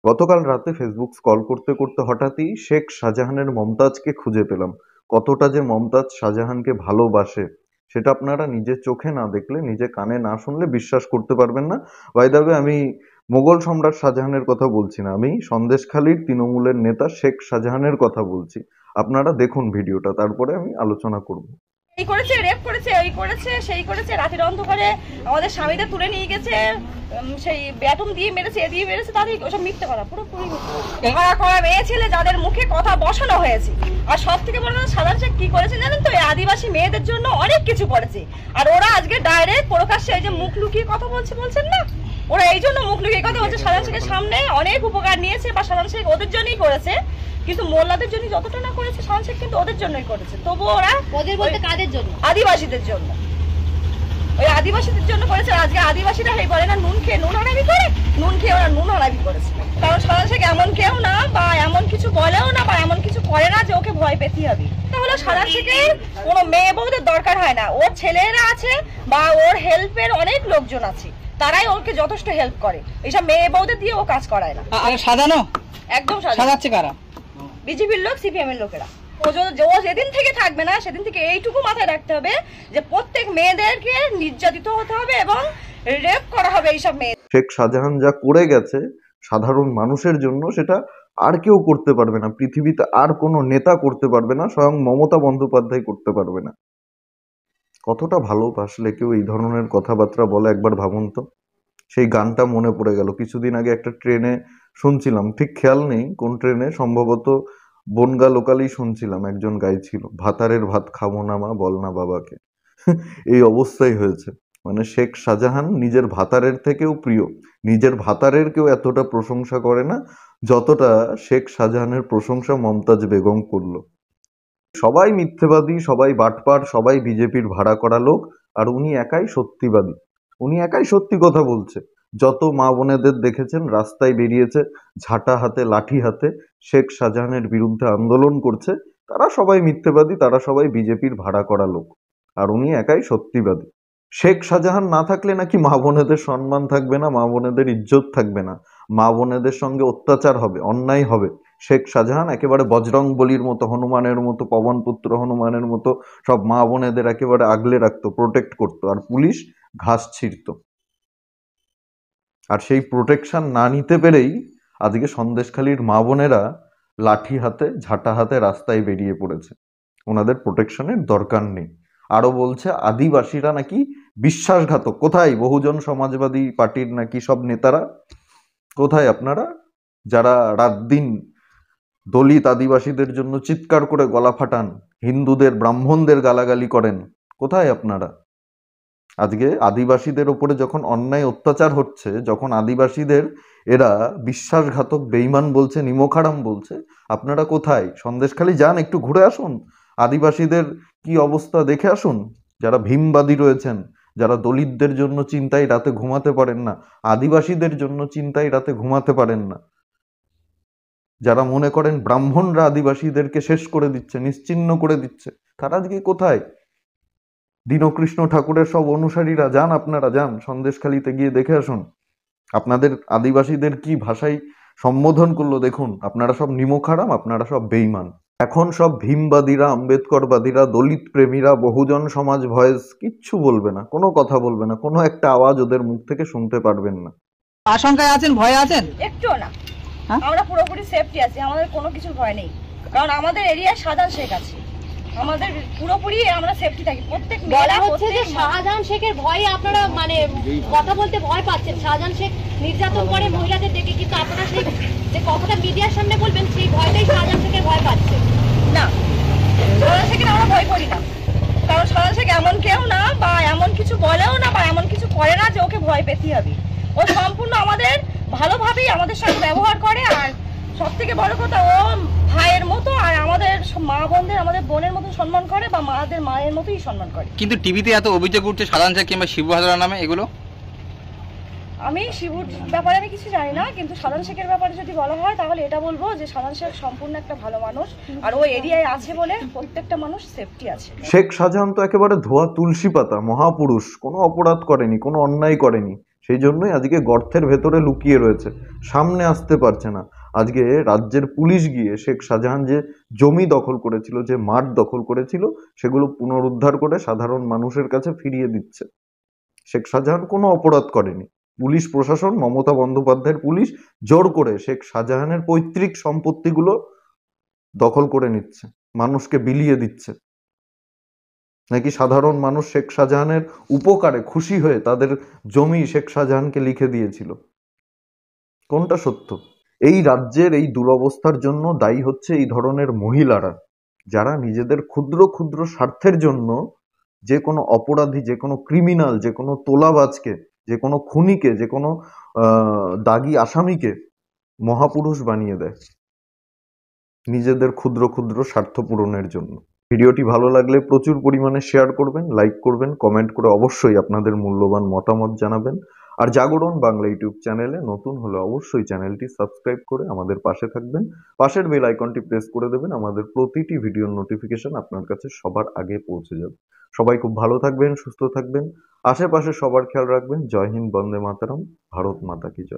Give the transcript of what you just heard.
গতকাল রাতে Facebook scroll করতে করতে হঠাৎই শেখ শাহজাহানের মমতাজকে খুঁজে পেলাম। কতটা যে মমতাজ শাহজাহানকে ভালোবাসে সেটা আপনারা নিজের চোখে না দেখলে, নিজে কানে না শুনলে বিশ্বাস করতে পারবেন না। বাই দ্য ওয়ে, আমি মোগল সম্রাট শাহজাহানের কথা বলছি না, আমি সন্দেশখালীর তৃণমূলের নেতা শেখ শাহজাহানের কথা বলছি। আপনারা দেখুন ভিডিওটা, তারপরে আমি আলোচনা করব। এই করেছে, রেপ করেছে, ওই করেছে, সেই করেছে, রাতের অন্ধকারে আমাদের স্বামীদের তুলে নিয়ে গেছে, সেই ব্যাটম দিয়ে মেরেছে, এ দিয়ে মেরেছে, তাদের ওসব মিথ্যে কথা, পুরোপুরি ভাড়া করা মেয়ে ছেলে যাদের মুখে কথা বসানো হয়েছে। আর সব থেকে বড় কথা, সাধারণ শেখ কি করেছে জানেন তো? এই আদিবাসী মেয়েদের জন্য অনেক কিছু করেছে। আর ওরা আজকে ডাইরেক্ট প্রকাশ্যে এই যে মুখ লুকিয়ে কথা বলছেন না, ওরা এই জন্য মুখ লুকিয়ে কথা বলছে। সাধারণ শেখের সামনে অনেক উপকার নিয়েছে, বা সাধারণ শেখ ওদের জন্যই করেছে, কিন্তু মোল্লাদের জন্য যতটা না করেছে সাধারণ শেখ কিন্তু ওদের জন্যই করেছে। তবুও ওরা ওদের বলতে কাদের জন্য? আদিবাসীদের জন্য, ওই আদিবাসীদের জন্য করেছে। আজকে আদিবাসীরা এই বলে না নুন খেয়ে নুন হারাবি করে, নুন খেয়ে ওরা নুন হারাবি করেছে। কারণ সাধারণ শেখ এমন কেউ না, বা এমন কিছু বলেও না, বা এমন কিছু করে না যে ওকে ভয় পেতে হবে। তাহলে সাধারণ শেখের কোনো মেয়ে বউদের দরকার হয় না, ওর ছেলেরা আছে বা ওর হেল্পের অনেক লোকজন আছে, তারাই ওকে যথেষ্ট হেল্প করে। এইসব মেয়ে বউদের দিয়ে ও কাজ করায় না। সাজানো একদম সাজাচ্ছে কারা? বিজেপির লোক, সিপিএম এর লোকেরা। ও যেদিন থেকে থাকবে না, সেদিন থেকে এইটুকু মাথায় রাখতে হবে যে প্রত্যেক মেয়েদেরকে নির্যাতিত হতে হবে এবং রেপ করা হবে এইসব মেয়ে। শেখ শাহজাহান যা করে গেছে সাধারণ মানুষের জন্য, সেটা আর কেউ করতে পারবে না পৃথিবীতে, আর কোনো নেতা করতে পারবে না, স্বয়ং মমতা বন্দ্যোপাধ্যায় করতে পারবে না। কতটা ভালোবাসলে কেউ এই ধরনের কথাবার্তা বলে একবার ভাবুন তো। সেই গানটা মনে পড়ে গেল, কিছুদিন আগে একটা ট্রেনে শুনছিলাম, ঠিক খেয়াল নেই কোন ট্রেনে, সম্ভবত বনগা লোকালেই শুনছিলাম, একজন গাইছিল, ভাতারের ভাত খাবো না মা বল না বাবাকে। এই অবস্থাই হয়েছে। মানে শেখ শাহজাহান নিজের ভাতারের থেকেও প্রিয়, নিজের ভাতারের কেউ এতটা প্রশংসা করে না যতটা শেখ শাহজাহানের প্রশংসা মমতাজ বেগম করলো। সবাই মিথ্যেবাদী, সবাই বাটপার, সবাই বিজেপির ভাড়া করা লোক, আর উনি একাই সত্যিবাদী, উনি একাই সত্যি কথা বলছে। যত মা বোনেদের দেখেছেন রাস্তায় বেরিয়েছে ঝাঁটা হাতে লাঠি হাতে শেখ শাহজাহানের বিরুদ্ধে আন্দোলন করছে, তারা সবাই মিথ্যেবাদী, তারা সবাই বিজেপির ভাড়া করা লোক, আর উনি একাই সত্যিবাদী। শেখ শাহজাহান না থাকলে নাকি মা বোনেদের সম্মান থাকবে না, মা বোনেদের ইজ্জত থাকবে না, মা বোনেদের সঙ্গে অত্যাচার হবে, অন্যায় হবে। শেখ শাহজাহান একেবারে বজরংবলীর মতো, হনুমানের মতো, পবনপুত্র হনুমানের মতো সব মা বোনেদের একেবারে আগলে রাখতো, প্রোটেক্ট করতো, আর পুলিশ ঘাস ছিঁড়তো। আর সেই প্রোটেকশন না নিতে পেরেই আজকে সন্দেশখালীর মা বোনেরা লাঠি হাতে ঝাঁটা হাতে রাস্তায় বেরিয়ে পড়েছে, ওনাদের প্রোটেকশনের দরকার নেই। আরো বলছে আদিবাসীরা নাকি বিশ্বাসঘাতক। কোথায় বহুজন সমাজবাদী পার্টির নাকি সব নেতারা? কোথায় আপনারা যারা রাত দিন দলিত আদিবাসীদের জন্য চিৎকার করে গলা ফাটান, হিন্দুদের ব্রাহ্মণদের গালাগালি করেন? কোথায় আপনারা? আজকে আদিবাসীদের ওপরে যখন অন্যায় অত্যাচার হচ্ছে, যখন আদিবাসীদের এরা বিশ্বাসঘাতক বেঈমান বলছে, নিমকহারাম বলছে, আপনারা কোথায়? সন্দেশখালী যান, একটু ঘুরে আসুন, আদিবাসীদের কি অবস্থা দেখে আসুন। যারা ভীমবাদী রয়েছেন, যারা দলিতদের জন্য চিন্তায় রাতে ঘুমাতে পারেন না, আদিবাসীদের জন্য চিন্তায় রাতে ঘুমাতে পারেন না, যারা মনে করেন ব্রাহ্মণরা আদিবাসীদেরকে শেষ করে দিচ্ছে, নিশ্চিহ্ন করে দিচ্ছে, তারা আজকে কোথায়? দীনকৃষ্ণ ঠাকুরের সব অনুসারীরা যান, আপনারা যান সন্দেশখালীতে, গিয়ে দেখে আসুন আপনাদের আদিবাসীদের কি ভাষায় সম্বোধন করলো দেখুন। আপনারা সব নিমকহারাম, আপনারা সব বেঈমান। এখন সব ভীমবাদীরা, আম্বেদকরবাদীরা, দলিত প্রেমীরা, বহুজন সমাজ ভয়েস কিচ্ছু বলবে না, কোনো কথা বলবে না, কোনো একটা আওয়াজ ওদের মুখ থেকে শুনতে পারবেন না। আশঙ্কায় আছেন, ভয়ে আছেন? একটুও না, আমরা পুরোপুরি সেফটি আছি, আমাদের কোনো কিছুর ভয় নেই, কারণ আমাদের এরিয়ায় শাহজাহান শেখ আছে, আমাদের পুরোপুরি আমরা সেফটি থাকি। প্রত্যেক বলা হচ্ছে যে শাহজাহান শেখের ভয়ে আপনারা মানে কথা বলতে ভয় পাচ্ছেন, শাহজাহান শেখ নির্যাতন করে মহিলাদের দেখে, কিন্তু আপনারা সেই যে কথাটা মিডিয়ার সামনে বলবেন সেই ভয়টাই শাহজাহান শেখের ভয় পাচ্ছে না। শাহজাহান শেখের আমরা ভয় করি না, কারণ শাহজাহান শেখ এমন কেউ না, বা এমন কিছু বলেও না, বা এমন কিছু করে না যে ওকে ভয় পেতে হবে। ও সম্পূর্ণ আমাদের ভালোভাবেই আমাদের সাথে ব্যবহার করে, আর সব থেকে বড় কথা ও ভাইয়ের মতো, আর আমাদের মা বোনদের আমাদের বোনের মতো সম্মান করে, বা মাদের মায়ের মতোই সম্মান করে। কিন্তু টিভিতে এত অভিযোগ উঠছে সাধারণ শেখ কিংবা শিবু হাজরা নামে, এগুলো আমি শিবুর ব্যাপারে আমি কিছু জানি না, কিন্তু সাধারণ শেখের ব্যাপারে যদি বলা হয় তাহলে এটা বলবো যে সাধারণ শেখ সম্পূর্ণ একটা ভালো মানুষ, আর ও এরিয়ায় আছে বলে প্রত্যেকটা মানুষ সেফটি আছে। শেখ শাহজাহান তো একেবারে ধোয়া তুলসী পাতা, মহাপুরুষ, কোনো অপরাধ করেনি, কোনো অন্যায় করেনি। সেই জন্যই আজকে গর্তের ভেতরে লুকিয়ে রয়েছে, সামনে আসতে পারছে না। আজকে রাজ্যের পুলিশ গিয়ে শেখ শাহজাহান যে জমি দখল করেছিল, যে মাঠ দখল করেছিল, সেগুলো পুনরুদ্ধার করে সাধারণ মানুষের কাছে ফিরিয়ে দিচ্ছে। শেখ শাহজাহান কোনো অপরাধ করেনি। পুলিশ প্রশাসন, মমতা বন্দ্যোপাধ্যায়ের পুলিশ জোর করে শেখ শাহজাহানের পৈতৃক সম্পত্তিগুলো দখল করে নিচ্ছে, মানুষকে বিলিয়ে দিচ্ছে। নাকি সাধারণ মানুষ শেখ শাহজাহানের উপকারে খুশি হয়ে তাদের জমি শেখ শাহজাহানকে লিখে দিয়েছিল? কোনটা সত্য? এই রাজ্যের এই দুরবস্থার জন্য দায়ী হচ্ছে এই ধরনের মহিলারা, যারা নিজেদের ক্ষুদ্র ক্ষুদ্র স্বার্থের জন্য যে কোনো অপরাধী, যে কোনো ক্রিমিনাল, যে কোনো তোলাবাজকে, যে কোনো খুনিকে, যে কোনো দাগী আসামিকে মহাপুরুষ বানিয়ে দেয় নিজেদের ক্ষুদ্র ক্ষুদ্র স্বার্থ পূরণের জন্য। ভিডিওটি ভালো লাগলে প্রচুর পরিমাণে শেয়ার করবেন, লাইক করবেন, কমেন্ট করে অবশ্যই আপনাদের মূল্যবান মতামত জানাবেন। আর জাগরণ বাংলা ইউটিউব চ্যানেলে নতুন হলে অবশ্যই চ্যানেলটি সাবস্ক্রাইব করে আমাদের পাশে থাকবেন। পাশের বেল আইকনটি প্রেস করে দেবেন, আমাদের প্রতিটি ভিডিওর নোটিফিকেশন আপনার কাছে সবার আগে পৌঁছে যাবে। সবাই খুব ভালো থাকবেন, সুস্থ থাকবেন, আশেপাশে সবার খেয়াল রাখবেন। জয় হিন্দ, বন্দে মাতরম, ভারত মাতা কি জয়।